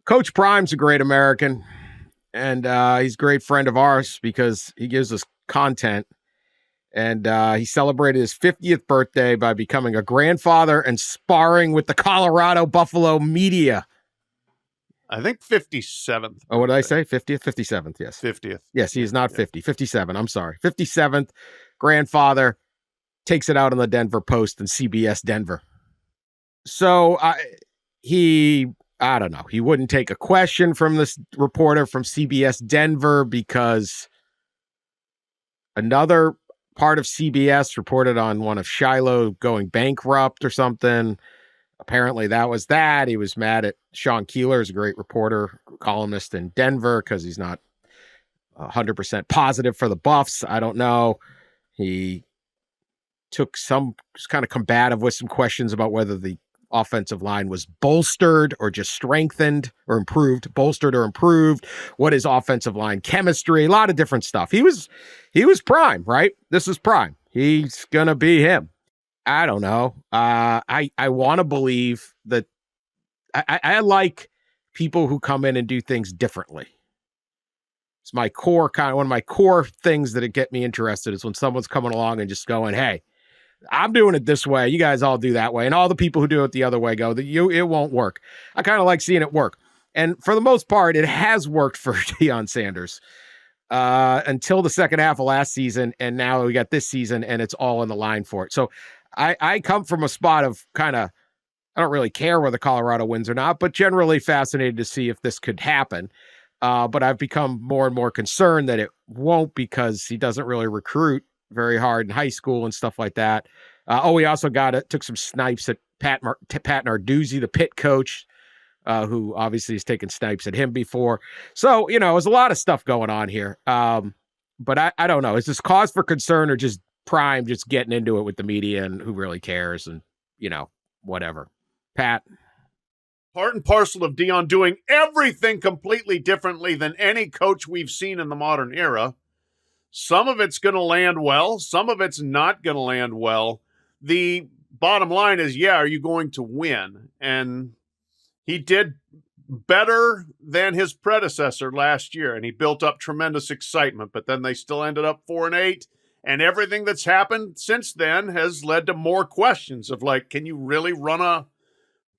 Coach Prime's a great American, and he's a great friend of ours because he gives us content. And he celebrated his 50th birthday by becoming a grandfather and sparring with the Colorado Buffalo media. I think 57th. Oh, what did I say? 50th? 57th, yes. 50th. Yes, he is not 50. 57, I'm sorry. 57th grandfather takes it out on the Denver Post and CBS Denver. So I don't know. He wouldn't take a question from this reporter from CBS Denver because another part of CBS reported on one of Shiloh going bankrupt or something. Apparently that was that. He was mad at Sean Keeler, who's a great reporter, columnist in Denver, because he's not 100% positive for the Buffs. I don't know. He took some kind of combative with some questions about whether the offensive line was bolstered or just strengthened or improved, bolstered or improved. What is offensive line chemistry? A lot of different stuff. He was Prime, right? This is Prime. He's going to be him. I don't know. I want to believe that I like people who come in and do things differently. It's my core one of my core things that get me interested is when someone's coming along and just going, hey, I'm doing it this way. You guys all do that way. And all the people who do it the other way go, it won't work. I kind of like seeing it work. And for the most part, it has worked for Deion Sanders until the second half of last season. And now we got this season and it's all in the line for it. So I come from a spot of kind of, I don't really care whether Colorado wins or not, but generally fascinated to see if this could happen. But I've become more and more concerned that it won't because he doesn't really recruit very hard in high school and stuff like that. He also took some snipes at Pat Narduzzi, the Pitt coach, who obviously has taken snipes at him before. So, there's a lot of stuff going on here. But I don't know. Is this cause for concern or just Prime just getting into it with the media and who really cares and, whatever. Pat? Part and parcel of Deion doing everything completely differently than any coach we've seen in the modern era. Some of it's going to land well. Some of it's not going to land well. The bottom line is, are you going to win? And he did better than his predecessor last year, and he built up tremendous excitement, but then they still ended up 4-8. And everything that's happened since then has led to more questions of can you really run a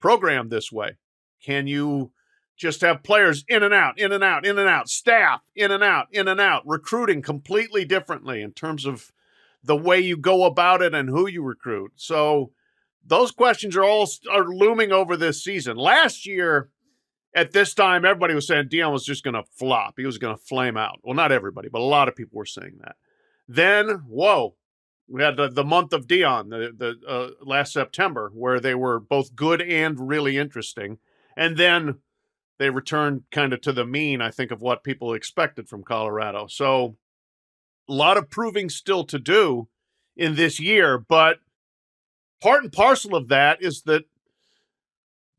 program this way? Can you just have players in and out, in and out, in and out, staff in and out, recruiting completely differently in terms of the way you go about it and who you recruit? So those questions are looming over this season. Last year, at this time, everybody was saying Deion was just going to flop. He was going to flame out. Well, not everybody, but a lot of people were saying that. Then, we had the month of Deion, the last September, where they were both good and really interesting. And then they returned kind of to the mean, I think, of what people expected from Colorado. So a lot of proving still to do in this year, but part and parcel of that is that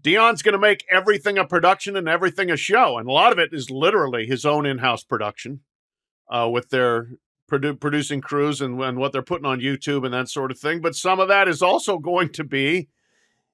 Deion's going to make everything a production and everything a show. And a lot of it is literally his own in-house production with their producing crews and what they're putting on YouTube and that sort of thing. But some of that is also going to be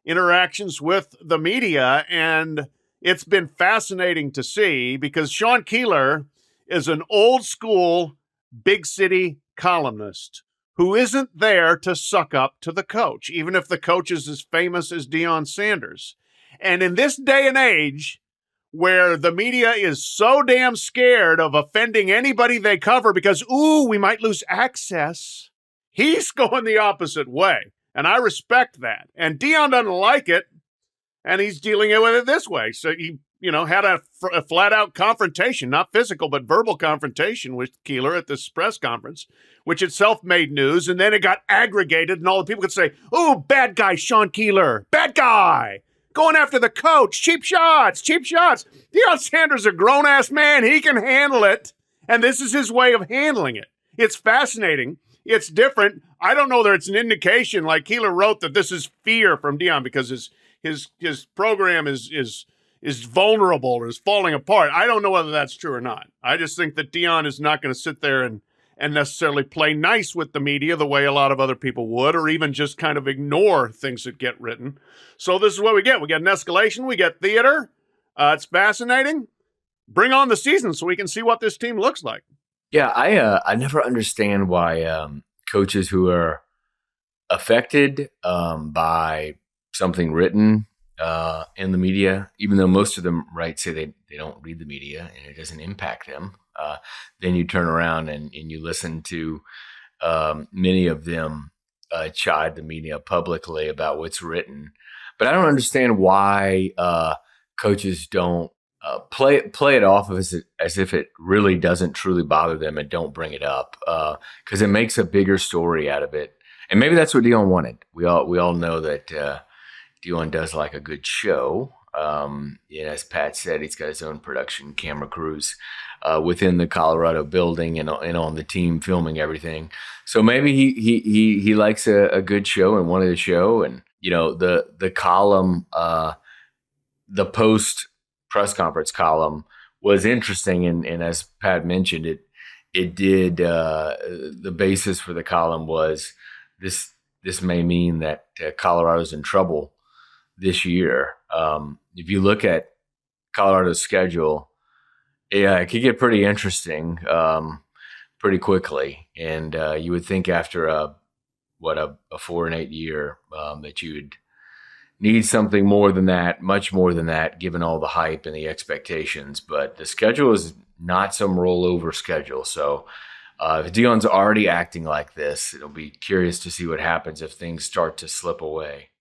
interactions with the media. And it's been fascinating to see because Sean Keeler is an old school big city columnist who isn't there to suck up to the coach, even if the coach is as famous as Deion Sanders. And in this day and age, where the media is so damn scared of offending anybody they cover because, we might lose access, he's going the opposite way. And I respect that. And Deion doesn't like it, and he's dealing with it this way. So he, had a flat-out confrontation, not physical, but verbal confrontation with Keeler at this press conference, which itself made news, and then it got aggregated, and all the people could say, bad guy Sean Keeler, bad guy. Going after the coach, cheap shots. Deion Sanders, a grown-ass man. He can handle it, and this is his way of handling it. It's fascinating. It's different. I don't know that it's an indication, like Keeler wrote, that this is fear from Deion because his program is vulnerable or is falling apart. I don't know whether that's true or not. I just think that Deion is not going to sit there and necessarily play nice with the media the way a lot of other people would, or even just kind of ignore things that get written. So this is what we get. We get an escalation. We get theater. It's fascinating. Bring on the season so we can see what this team looks like. Yeah, I never understand why coaches who are affected by something written in the media, even though most of them say they don't read the media and it doesn't impact them, then you turn around and you listen to many of them chide the media publicly about what's written. But I don't understand why coaches don't play it off as if it really doesn't truly bother them and don't bring it up, because it makes a bigger story out of it. And maybe that's what Deion wanted. We all know that Deion does like a good show. As Pat said, he's got his own production camera crews within the Colorado building and on the team filming everything. So maybe he likes a good show and wanted a show. And the column, the post press conference column was interesting, and as Pat mentioned, it did the basis for the column was this may mean that Colorado's in trouble this year. If you look at Colorado's schedule, yeah, it could get pretty interesting pretty quickly. And you would think after a 4-8 year that you would need something more than that, much more than that, given all the hype and the expectations. But the schedule is not some rollover schedule. So if Deion's already acting like this, it'll be curious to see what happens if things start to slip away.